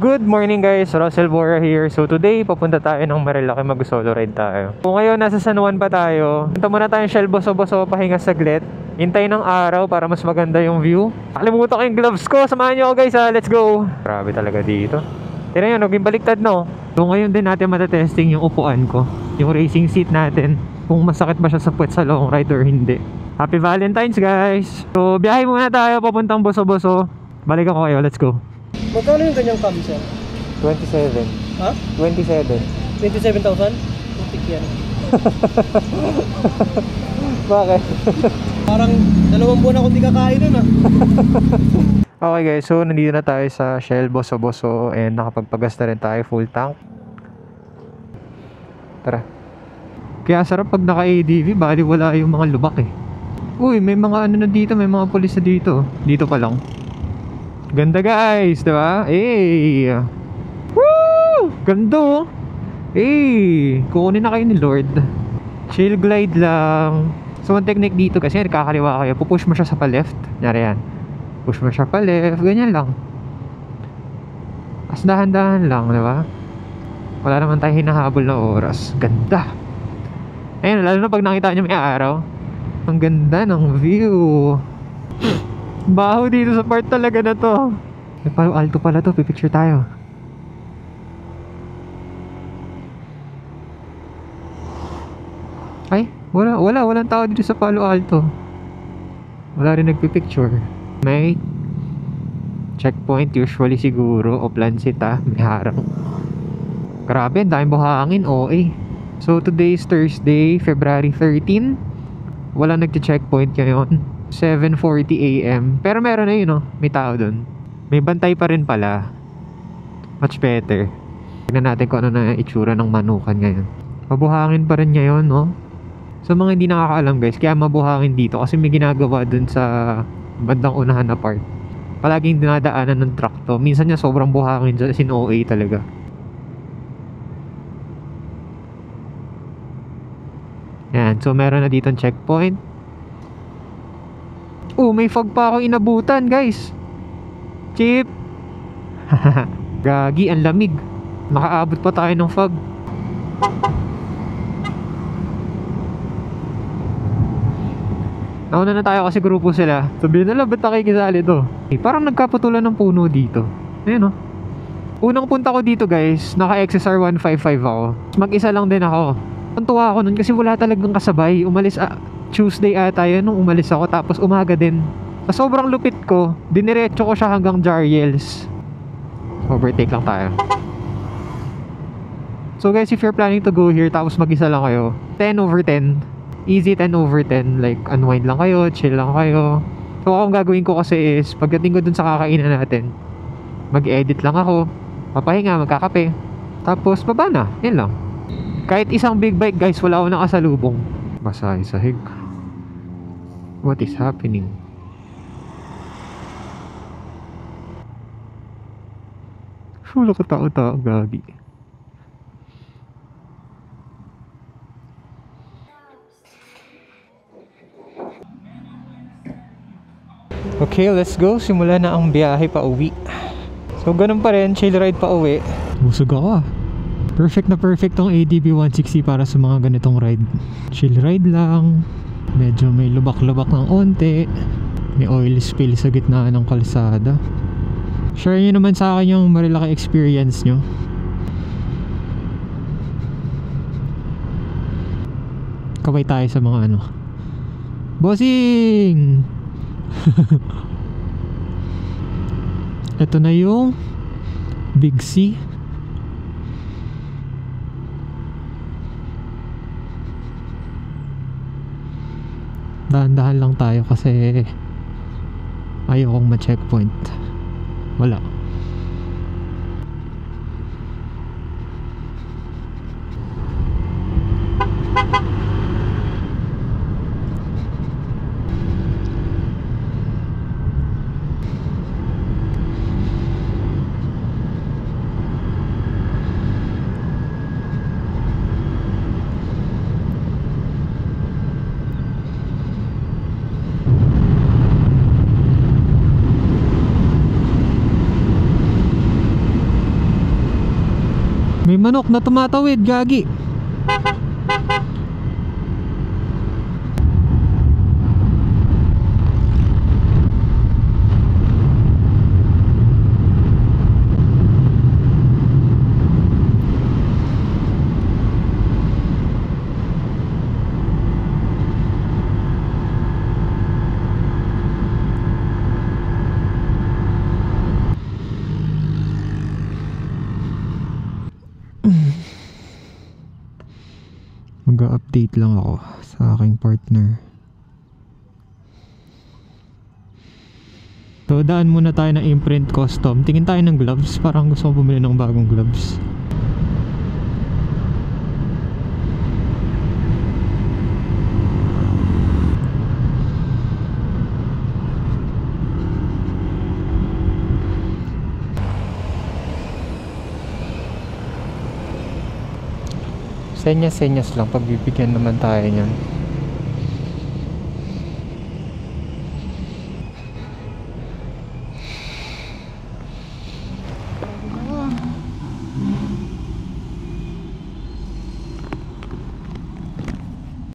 Good morning guys, Russell Bora here. So today, papunta tayo ng Marilaki, mag-solo ride tayo. Kung ngayon nasa San Juan pa tayo, punta muna tayong Shell Boso-Boso, pahinga saglit. Hintay ng araw para mas maganda yung view. Kalimutan ko yung gloves ko, samahan nyo ako guys ha, let's go! Grabe talaga dito. Tira nyo, naging baliktad no? So ngayon din natin matatesting yung upuan ko, yung racing seat natin, kung masakit ba siya sa puwet sa long ride or hindi. Happy Valentine's guys! So biyahe muna tayo papuntang Boso-Boso. Balik ako kayo, let's go. Magkano yung ganyang cam, sir? 27. Ha? 27. 27,000? Putik yan. Bakit? Parang 2 buwan ako di kakain nun ah. Okay guys, so nandito na tayo sa Shell Boso-Boso and nakapagpagas na rin tayo full tank. Tara. Kaya sarap pag naka-ADV, bali wala yung mga lubak eh. Uy, may mga ano na dito, may mga pulis na dito. Dito pa lang. Ganda guys, diba? Hey! Woo! Ganda oh! Hey! Kukunin na kayo ni Lord. Chill glide lang. So ang technique dito kasi nakakaliwa kayo, pupush mo siya sa pa-left. Nyari yan. Push mo siya pa-left, ganyan lang. As dahan-dahan lang, diba? Wala naman tayo hinahabol na oras. Ganda! Ayun, lalo na pag nakita nyo may araw. Ang ganda ng view. Baho dito sa part talaga na to. May Palo Alto pala to, pipicture tayo. Ay, walang tao dito sa Palo Alto. Wala rin nagpipicture. May checkpoint usually siguro o Plansita, may harang. Grabe, ang daming buhangin, OA. So today is Thursday, February 13. Wala nagche-checkpoint ngayon. 7:40 AM. Pero meron na yun, no? May tao dun. May bantay pa rin pala. Much better. Tignan natin kung ano na itsura ng Manukan ngayon. Mabuhangin pa rin ngayon, no? So mga hindi nakakaalam guys, kaya mabuhangin dito kasi may ginagawa dun sa bandang unahan na part. Palaging dinadaanan ng truck to. Minsan niya sobrang buhangin dyan, sin OA talaga. Yan, so meron na ditong checkpoint. Oh, may fog pa ako inabutan, guys. Chip. Gagi, ang lamig. Nakaabot pa tayo ng fog. Nauna na tayo kasi grupo sila. Sabihin nila, ba't nakikisali to? Parang nagkaputulan ng puno dito. Ayun oh. Unang punta ko dito guys, naka XSR 155 ako. Mag-isa lang din ako. Tuntua ako nun kasi wala talagang kasabay. Umalis Tuesday ata yun nung umalis ako, tapos umaga din. Sa sobrang lupit ko, diniretso ko siya hanggang Jariels. Overtake lang tayo. So guys, if you're planning to go here tapos mag-isa lang kayo, 10/10. Easy 10/10. Like unwind lang kayo, chill lang kayo. So akong gagawin ko kasi is, pagdating ko dun sa kakainan natin, mag-edit lang ako, papahinga, magkakape, tapos baba na, yun lang. Kahit isang big bike guys, wala ako nakasalubong. Basa sahig. What is happening? Wala ka tao-tao, gagi. Okay, let's go. Simula na ang biyahe pa uwi. So ganun pa rin, chill ride pa uwi. Busog ako ah. Perfect na perfect tong ADB 160 para sa mga ganitong ride. Chill ride lang. Medyo may lubak-lubak ng onte. May oil spill sa gitna ng kalsada. Share nyo naman sa akin yung Marilaki experience nyo. Kaway tayo sa mga ano. Bossing! Ito na yung Big C. Dahan-dahan lang tayo kasi ayokong ma-checkpoint. Wala. May manok na tumatawid, gagi. Mag-update lang ako sa aking partner. So daan muna tayo ng Imprint Custom. Tingin tayo ng gloves. Parang gusto ko bumili ng bagong gloves. Senyas-senyas lang, pagbibigyan naman tayo niyan.